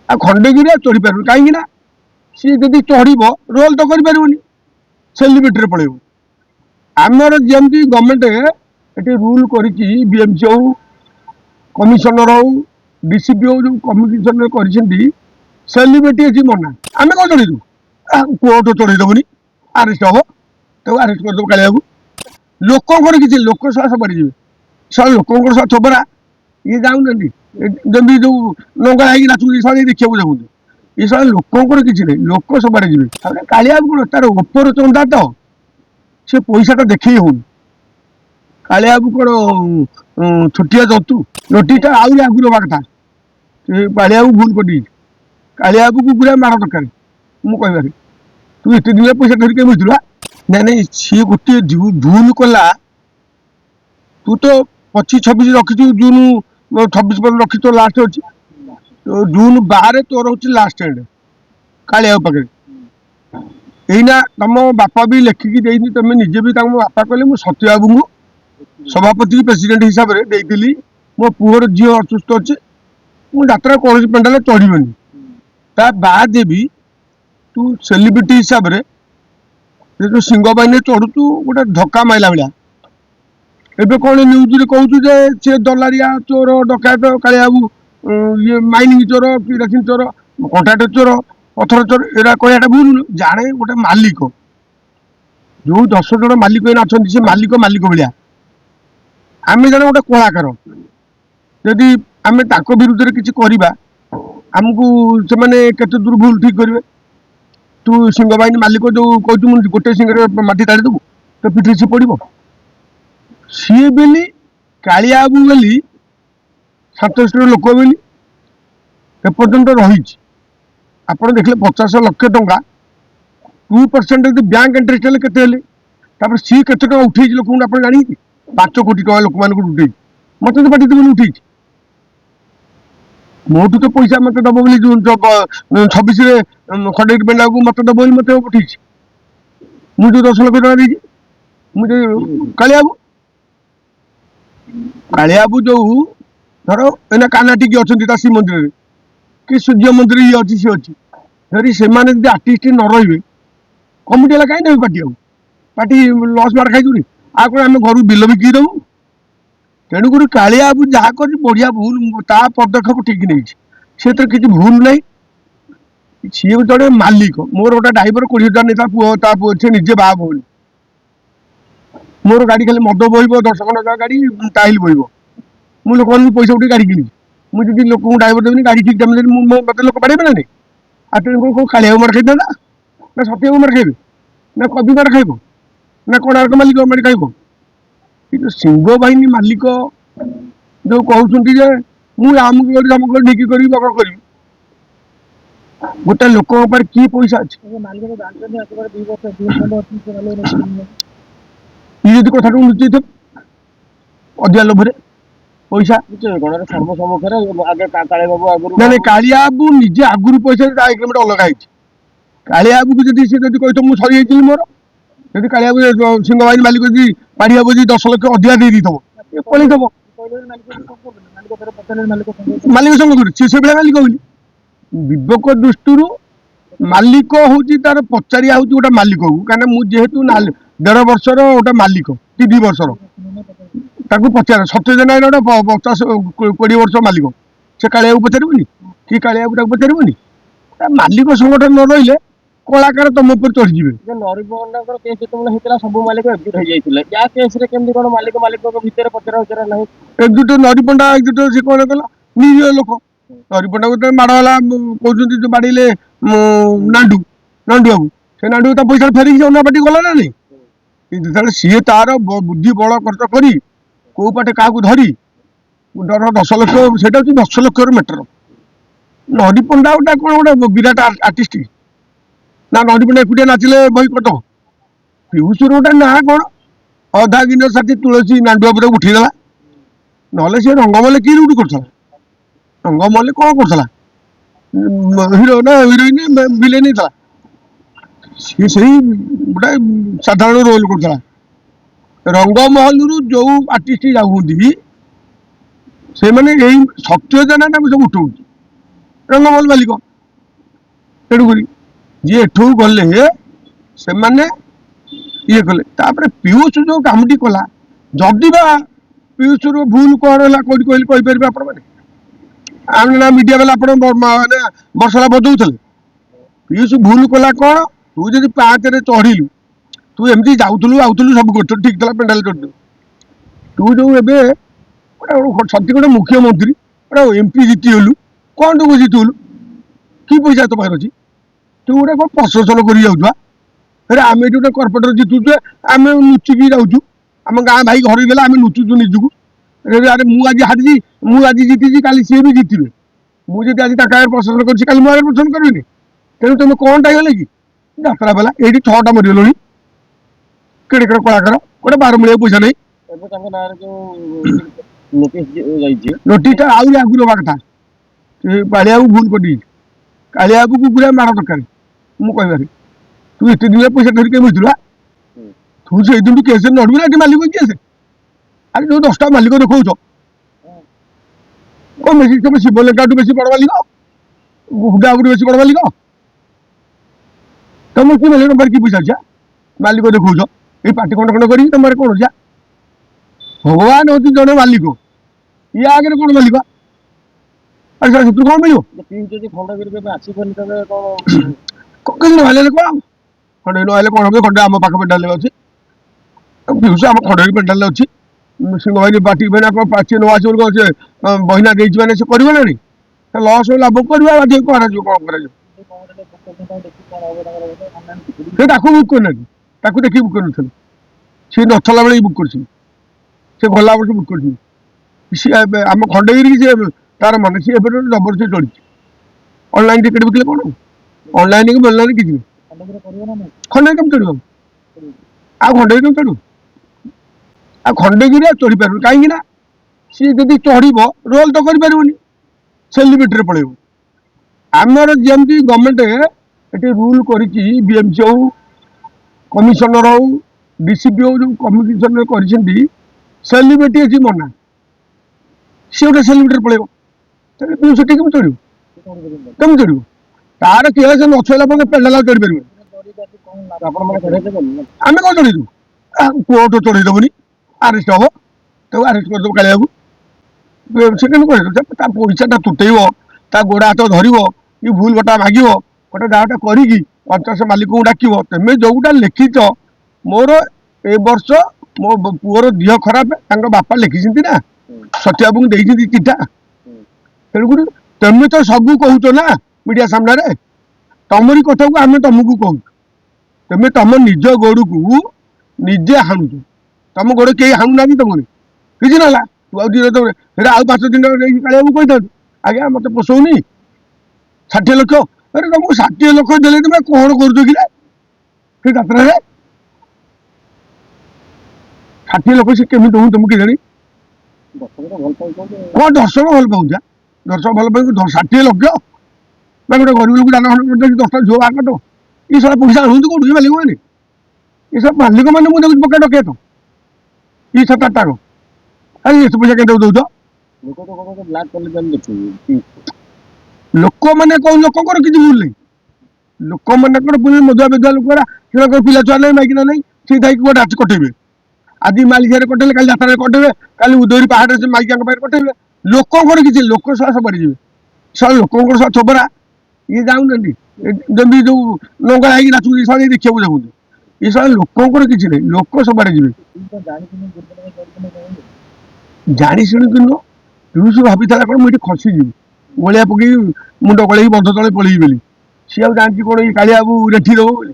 आ खंडगिरी चढ़ी पार कहीं सी जदि चढ़ रोल तो कर सेलिब्रिटी पड़े आमर जमी गवर्नमेंट ये रूल करमसी हो कमिशनर हो डीसीपी हो जो कमिशनर कर सेलिब्रिटी अच्छी मना आम कौन चढ़ेदू कोर्ट चढ़ेदबनी आरेस्ट हम तो आरेस्ट करदेव कालिया लोक किसी लोक सह सबड़ी सब लोक सह थोबरा ये जाऊँगी जमी जो नंगा है नाचुरी सब देखा चाहूँ ये सब लोक किसी नहीं लोक सबड़े जी कालिया कौन तार ओपर चंदा तो से पैसाटा देखे होनी कालिया कौन छोटिया जतु नोटिसटा आहरी आगु रहा कथा कालिया भूल कर कालिया को पूरा मार दरकार मुझे तू एत दिन पैसा धरिक बुझला ना नहीं सी गोटे भूल कला तू तो 25-26 रखी जून 26 पर रखी तो लास्ट अच्छी तो जून 12 तोर हूँ लास्ट एंड कालिया पाखे यहीना तुम बापा भी लेखिकी देनी तुम निजे भी बापा कहले मुझे सत्य बाबू को सभापति प्रेसिडेंट हिसाब से मो पुअर झी असुस्थ अच्छे मुझे यात्रा कौन पेंडाल चढ़नी ता बाद भी तू सेलिब्रिटी हिसाब से जो सिंह बाहिनी चढ़ुचु गोटे धक्का मारला भाया एबे कौन न्यूज कहूँ सी दलारिया चोर डकायत कालिया ये माइनिंग चोर किरासिन चोर कंट्राक्टर चोर पथर चोर एरा कहटा भूल जाने गोटे मालिक जो 10 जन मालिक अच्छा से मालिक मालिक भाया आम जाने गोटे कलाकार जदि आम विरुद्ध में किसी करवा आमको से दूर भूल ठीक करेंगे तू सिंह बाहिनी मालिक जो कहूँ गोटे सिंह माटी ताड़ी देबू तो पिठी सी पड़ सी बोली कालिया बाबू बोली सतोष लोक बोली एपर्यंत रही आपड़ देखले 50 लाख टंका 2% यदि बैंक इंटरेस्ट हेल्ले के सी के उठे लोक आप जानी 5 कोटी टका लोक मान उठे मत तो पाटी बोली उठे मोटू तो पैसा मत दब बोली जून 26 खंडगिरी पेंडा को मत दब बोली मत उठे मुझे 10 लाख टका देगी मुझे कालिया बाबू जो धर एना कानाटी अच्छा श्रीमंदिर कि सूर्य मंदिर ये अच्छी सी अच्छी धरी से आर्टिस्ट न रे कमिटी है कहीं पार्टी पार्टी लस मार खाई आ कौन आम घर बिल बिकी दबू तेणुक कालिया बाबू जहाँ कर बढ़िया भूल ता पदक्षेप ठीक नहीं से किसी भूल ना सी जो मालिक मोर गोटे ड्राइवर 20,000 नहीं पुओ से निजे बाहा बोली मोर गाड़ी खाली मद बोब 10 खंड गाड़ी टाइल बोब मु लोक पैसा उठे गाड़ी किनी मुझे लोक ड्राइवर देवी गाड़ी ठीक टाइम देनी मत लोक पड़े ना आ तेणुक कालिया मार खाई ना सत्य मार खाइबे ना कवि मार खाइब ना कोणार्क मालिक मार खाइब कि सिंह बाहिनी मालिक जो कहते मुझे ढिकी करी बकर करी गोटे लोक कि पैसा अच्छे ये कथा लुचि थे अधिका लोभे पैसा ना कालिया बाबू निजे आगुरी पैसा एग्रीमेंट अलग है कालिया बाबू को जब कही मुझे सरी जाइए मोर जब कालिया बाबू सिंह बाहिनी मालिक जी पाड़ी हम 10 लाख अधिका दे दी पलैथब मालिक संग सी से मालिक बोली विवेक दृष्टि मालिक हूँ तार पचारिया हूँ गोटे मालिक को कहीं मुझे जेहेतु 1.5 वर्षर गोटे मालिक कि 2 वर्षर पचार सत्यजन 50-20 वर्ष मालिक से कालिया पचारबनी कि कालिया पचारबनी मालिक संगठन न रही कलाकार तुम ऊपर चढ़ी सब मालिक एकजुट एकजुट नरीपंडा एकजुट से कौन कला निज लोक नरीपंडा को माड़ला कहते जो बाड़े नांडू नांडू बाबू से नांडू पैसा फेरिक जमुना पार्टी गला ना नहीं सी तार बुद्धि बल खर्च कर कौ पाटे क्या धरी डर 10 लाख से 10 लाख मैटर नरीपंडा गोटा कौन गोटे विराट आर्टिस्ट ना नरीपंडा एकुटिया नाचिले बही कट पीयूष गोटे ना कौन अधा गिन साथी तुलसी नांडू बाबू उठेदेला ना सी रंगमल्ल कि रुट कर रंगमल्ल कौन कर हिरो ना हिरोइन विलेन था सी गोटे साधारण रोल कर रंगमहल जो आर्टिस्ट जाऊँगी से मैंने यही सत्यजना सब उठाऊ रंगमहल मालिक तेणुक जी एठू गले से माने ये कले पीयूष जो कामटी कला जदि बा पीयूष भूल कौन है कौन कहपर आप मीडिया वाला आप बसला बदौले पीयूष भूल कला कौन तू जब पाँच चढ़िलु तू एमती जाऊलु आउलु सब कर ठीक था पेंडाल चढ़ तू जो सती गोटे मुख्यमंत्री गोटे एमपी जीतीगलु कौन तू जीतगलु कि पैसा तो पाखे अच्छी तू गोटे कौन प्रशासन कर जाऊा अरे आम ये गोटे कर्पोरेटर जीतुचे आम लुचिकी जाऊँ आम गाँ भाई घर गला आम लुचुचु निजक अरे मुझे हारी मुझे जीती काली सी भी जीते मुझे आज प्रशासन कर प्रशासन करेनि तेणु तुम कौन टाइम कि जात्रा बेला ये 6टा मरीगल केड़े केड़े कलाकार गोटे 12 मिलिया पैसा नहीं नोटिस आगे आगुरी हवा कथा कालिया भूल कर कालिया को पूरा माड़ दरकार मुझे तू एत दिन पैसा धरिक मिलूला तू से दिन केस लड़बू ना मालिक केस अरे जो 10टा मालिक देखा कौन बेसी तुम शिवलेखा बेसी बड़ मालिक गुडा बेसी बड़ मालिक तुम कि मिले नंबर कि पैसा मालिक देखा ये पार्टी खंड खंड कर तुम कौन जा भगवान हूँ जड़े मालिक ये आगे कौन मालिक अरे सर तू कौन मिले कौन खंडगिरी नहले कौन हम खंडे आम पाख पेंडाल अच्छे पीयूष आम खंडगिरी पेंडाल अच्छी सिंह बाहिनी पार्टी पार्टी न आस बहिना मैंने से कर लस लाभ करवा कौन कर बुक करना देखिए बुक कर सी नथला बेले बुक कर गला वर्ष बुक कर आम खंडगिरी सी तार मन सी जबरदस्ती चढ़ी ऑनलाइन टिकेट बिकले कौन ऑनलाइन की मिलना किसी खंडगिरी कम चढ़ आ खंडगिरी कम चढ़ आ खंडगिरी चढ़ी पार कहीं सी जब चढ़ रोल तो कर सेलिब्रिटी पड़े आमर जमी गवर्नमेंट ये रूल करमसी हो कमिशनर हो डीसीपी हो जो कमिशनर कर सेलिब्रिटी अच्छी मना सी गोटे सेलिब्रिटी पड़े तू से कम चढ़ कम चढ़ तार केस न छला पेंडाल चढ़ पार आम कौन चढ़ू कोर्ट चढ़ईदेवनी आरेस्ट हम तो आरेस्ट करदेव कालिया से पैसा तुटेब ता गोड़ हाथ धर ये भूल गोटा माग गोटे दाटा करी पंचायत मालिक को डाक तुम जोटा लिखिच मोर ए वर्ष मो पुअर देह खराब बापा लिखी ना सत्याबू देखी चिठा तेणुक तुम तो सब कहूच ना मीडिया सामने तमरी कथा को आम तुमको कहूँ तुम तुम निज गोड़ को निजे हाणुच तुम गोड़ कहीं हाणुना तुमने किसी ना तू आउ 5 दिन कालिया कही था आज्ञा मत पोषौनी 60 लाख अरे तुमको 60 लाख देले तुम कौन कर जात्रा 60 लाख से केमी दू तुमको कि कौन दर्शक भल पाऊँ दर्शक भल पाऊ 60 लाख गोटे गरीब लोग दाना खंड 10टा झुआ बाहर कट ये सब पैसा आनू कौन मालिक मैंने ये सब मालिक मैंने मुझे पका डके तो ये 7-8 अरे ये पैसा के दौच लोक मैंने कौन लोक किसी भूल नहीं लोक मैंने मधुआ बेदुआ लोक पिला छुआ नहीं माइकिना नहीं सी थी गोटे आज कटेबे आज मालिक कटेले कल जात्रा कटेबे कल उदयरी पहाड़ से माइकिया कटेबे लोक किसी लोक सब सबड़ी जी सब लोक सब थोबरा ये जाऊँगी जमी जो लंगा है नाचु सब देखा जाऊँ ये सब लोक किसी नहीं लोक सबड़े जी जाणी शुणी नुह पीयूष भाभी कौन मुझे खसीजी गोलिया पकई मुंड गल बंध तले पलि बोली सी आ जानती कौन ये कालिया बाबू रेठी दब बोली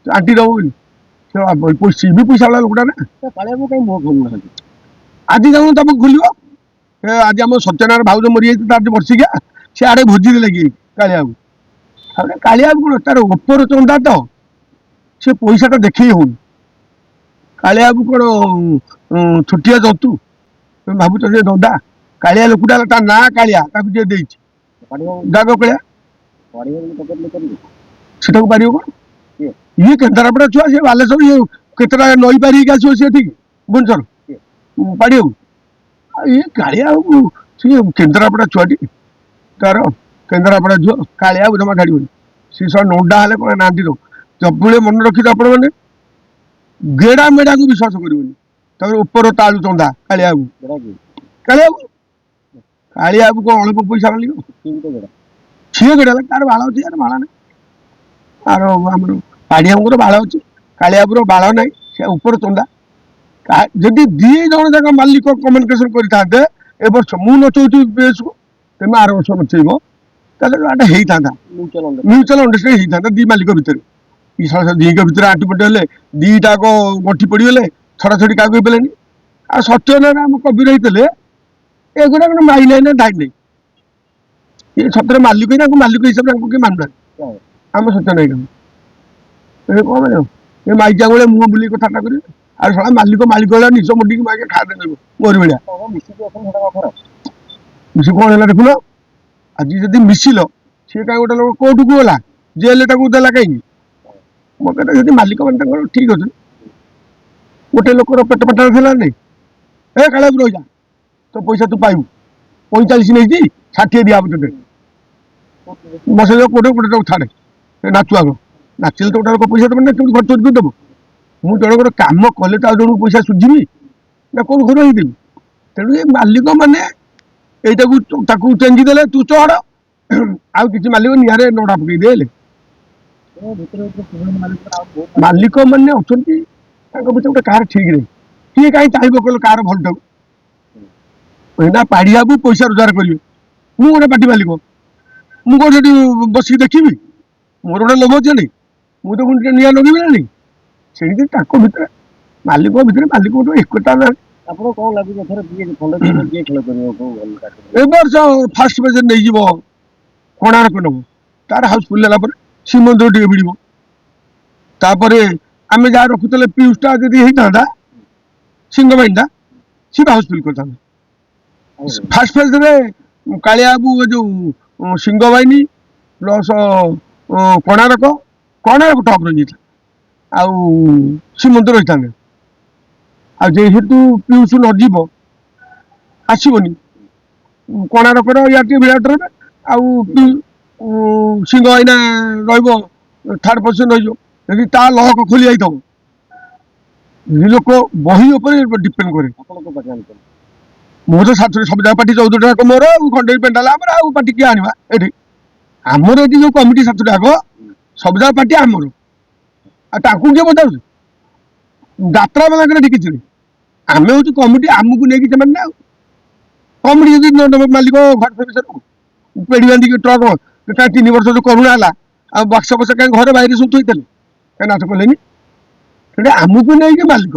आंटी दब बोली सी भी पैसा वाला लोकटा ना कालिया आज जाऊँ तब खोल आज आम सत्यनारायण भाउज मरी जाती वर्षिका सी आड़े भोजी लगे कालिया बाबू कालिया बाबू कौन तार ओपर चंदा तो से पैसा देखे हो कालिया बाबू कौन छोटिया जतु तुम भावुच जे दंदा कालिया लोकटा ता ना कालिया जे दाग कालिया से पार कौन ये केन्द्रापड़ा छुआ सी बालेश्वर ये केतटा नई पार आसो सी ठीक भुवनेश्वर पाड़ ये कालिया सी केन्द्रापड़ा छुआटी तार କେନ୍ଦ୍ରାପଡ଼ା ଝିଅ କାଳିଆ ଜମା ଛାଡ଼ିବନି। ସେ ସହ ନଣ୍ଡା ହେଲେ କ'ଣ ନାହାନ୍ତି ତ ସବୁବେଳେ ମନେ ରଖିଥିବେ ଆପଣମାନେ। ଗେଡ଼ା ମେଢ଼ାକୁ ବିଶ୍ୱାସ କରିବନି। ତାପରେ ଉପର ତାଳୁ ଚନ୍ଦା କାଳିଆକୁ କାଳିଆକୁ କାଳିଆକୁ କ'ଣ ଅଳ୍ପ ପଇସା ମାଲିକ ସିଏ ଗେଡ଼ା ତାର ବାଳ ଅଛି ତାର ବାଳ ନାହିଁ। ଆର ଆମର ପାଡ଼ିଆଙ୍କର ବାଳ ଅଛି କାଳିଆବୁର ବାଳ ନାହିଁ। ସେ ଉପର ଚନ୍ଦା ଯଦି ଦି ଜଣ ଯାକ ମାଲିକ କମ୍ୟୁନିକେସନ କରିଥାନ୍ତେ ଏ ବର୍ଷ ମୁଁ ନଚଉଛି ବେଶକୁ ତେମେ ଆର ବର୍ଷ ନଚେଇବ ତାହେଲେ ଏଟା ହେଇଥାନ୍ତା ମ୍ୟୁଚୁଆଲ ଅଣ୍ଡରଷ୍ଟାଣ୍ଡିଂ ହେଇଥାନ୍ତା ଦି ମାଲିକ ଭିତରେ। ଦିଙ୍କ ଭିତରେ ଆଣ୍ଟିପଟି ହେଲେ ଦିଟାକ ଗଣ୍ଠି ପଡ଼ିଗଲେ ଛଡ଼ାଛଡ଼ି କାହାକୁ ହେଇପାରିଲେନି। ଆଉ ସତ୍ୟନାରାୟଣ ଆମ କବିର ହେଇଥିଲେ ଏଗୁଡ଼ା ଗୋଟେ ମାଇଲେ ନା ଧାଇ ନାହିଁ। ଏ ସତରେ ମାଲିକ ହିଁ ମାଲିକ ହିସାବରେ ତାଙ୍କୁ କିଏ ମାନୁନାହାନ୍ତି। ଆମ ସତ୍ୟନାରାୟଣ ଏ କ'ଣ ମାନେ ଏ ମାଇକିଆ ଭଳିଆ ମୁହଁ ବୁଲି କଥାଟା କରିବେ। ଆଉ ଶଳା ମାଲିକ ଭଳିଆ ନିଜ ମୁଣ୍ଡିକି ମାଗେ ଖାଇବା ନେବ ମୋରି ଭଳିଆ ମିଶି କ'ଣ ହେଲା ଦେଖୁନ। ଆଜି ଯଦି ମିଶିଲ ସିଏ କାହିଁ ଗୋଟେ ଲୋକ କୋର୍ଟକୁ ଗଲା ଜେଲରେ ତାକୁ ଦେଲା କାହିଁକି। ମୋ କଥା ଯଦି ମାଲିକ ମାନେ ତାଙ୍କର ଠିକ ଅଛି। ଗୋଟେ ଲୋକର ପେଟ ପାଟରେ ଥିଲା ନାଇଁ ଏ କାଳେ ରହିଯା ତୋ ପଇସା ତୁ ପାଇବୁ 45 ନେଇଛି 60 ଦିଆହବ ତୋତେ ବସେଇ ଦେବ କୋର୍ଟରେ ଗୋଟେ ତାକୁ ଛାଡ଼େ ସେ ନାଚୁ ଆଗ ନାଚିଲେ ତ ଗୋଟେ ଲୋକ ପଇସା ଦେବ ନା କେମିତି ଖର୍ଚ୍ଚ କରିକି ଦେବ। ମୁଁ ଜଣଙ୍କର କାମ କଲେ ତ ଆଉ ଜଣକୁ ପଇସା ସୁଝିବି ନା କୋଉଠୁ ଘର ହେଇଦେବି। ତେଣୁ ଏ ମାଲିକ ମାନେ এইটাକୁ ତାକୁ ଚେଞ୍ଜି ଦେଲେ ତୁ ଚଢ଼ ଆଉ କିଛି ମାଲିକ ନିଆଁରେ ନଡ଼ା ପକେଇ ଦେଲେ। ମାଲିକ ମାନେ ଅଛନ୍ତି ତାଙ୍କ ଭିତରେ ଗୋଟେ କାହାର ଠିକ ନାହିଁ। କିଏ କାହିଁ ଚାହିଁବ କହିଲ କାହାର ଭଲଟାକୁ। ଏଇନା ପାଡ଼ିଆକୁ ପଇସା ରୋଜଗାର କରିବେ। ମୁଁ ଗୋଟେ ପାଟି ମାଲିକ ମୁଁ କ'ଣ ସେଠି ବସିକି ଦେଖିବି ମୋର ଗୋଟେ ଲୋଭ ଅଛି ନାଇଁ ମୁଁ ତ ପୁଣି ନିଆଁ ଲଗେଇବି ନା ନାଇଁ। ସେମିତି ତାଙ୍କ ଭିତରେ ମାଲିକ ଭିତରେ ମାଲିକ ଗୋଟେ ଏକତା ନାହିଁ। ଆପଣ କ'ଣ ଲାଗୁଛି ଏ ବର୍ଷ ଫାଷ୍ଟ ପେଜ୍ ନେଇଯିବ କୋଣାର୍କ ନେବ ତାର ହାଉସଫୁଲ ହେଲା ପରେ ଶ୍ରୀମନ୍ଦିର ଟିକେ ଭିଡ଼ିବ। ତାପରେ ଆମେ ଯାହା ରଖୁଥିଲେ ପିୟୁଷଟା ଯଦି ହେଇଥାନ୍ତା ସିଂହବାହିନୀଟା ସିଏ ବି ହାଉସଫୁଲ କରିଥାନ୍ତା। ଫାଷ୍ଟ ଫେଜ୍ରେ କାଳିଆବାବୁ ଯୋଉ ସିଂହବାହିନୀ ପ୍ଲସ୍ କୋଣାର୍କ ଟପ୍ ରହିଯାଇଥିଲା ଆଉ ଶ୍ରୀମନ୍ଦିର ରହିଥାନ୍ତେ। ଆଉ ଯେହେତୁ ପିୟୁଷ ନ ଯିବ ଆସିବନି କୋଣାର୍କର ୟା ଟିକେ ବିରାଟ ରହିବେ ଆଉ ସିଂହବାହିନୀ ରହିବ ଥାର୍ଡ ପୋଜିସନ ରହିଯିବ। ଯଦି ତା ଲହକ ଖୋଲି ଯାଇଥିବ ଲୋକ ବହି ଉପରେ ଡିପେଣ୍ଡ କରେ। ମୁଁ ତ ସାଥରେ ସବୁ ଜାଗା ପାର୍ଟି 14ଟା ଯାକ ମୋର ଆଉ ଖଣ୍ଡେଇ ପେଣ୍ଡାଲା ଆମର ଆଉ ପାର୍ଟି କିଏ ଆଣିବା ଏଠି ଆମର ଏଠି ଯୋଉ କମିଟି 7ଟା ଯାକ ସବୁ ଜାଗା ପାର୍ଟି ଆମର ଆଉ ତାଙ୍କୁ କିଏ ପଚାରୁଛି। ଯାତ୍ରା ମାନଙ୍କରେ ଏଠି କିଛି ନାହିଁ ଆମେ ହଉଛି କମିଟି ଆମକୁ ନେଇକି ସେମାନେ ନା ଆଉ କମିଟି ଯଦି ମାଲିକ ଘର ବିଷୟରେ ପେଡ଼ି ବାନ୍ଧିକି ଟ୍ରକ୍ 3 ବର୍ଷ ଯୋଉ କରୁଣା ହେଲା ଆଉ ବାକ୍ସ ବକ୍ସ କାହିଁ ଘରେ ବାଇରେ ସବୁ ଥୋଇଥିଲେ କାହିଁ ନାଚ କଲେନି ସେଟା ଆମକୁ ନେଇକି ମାଲିକ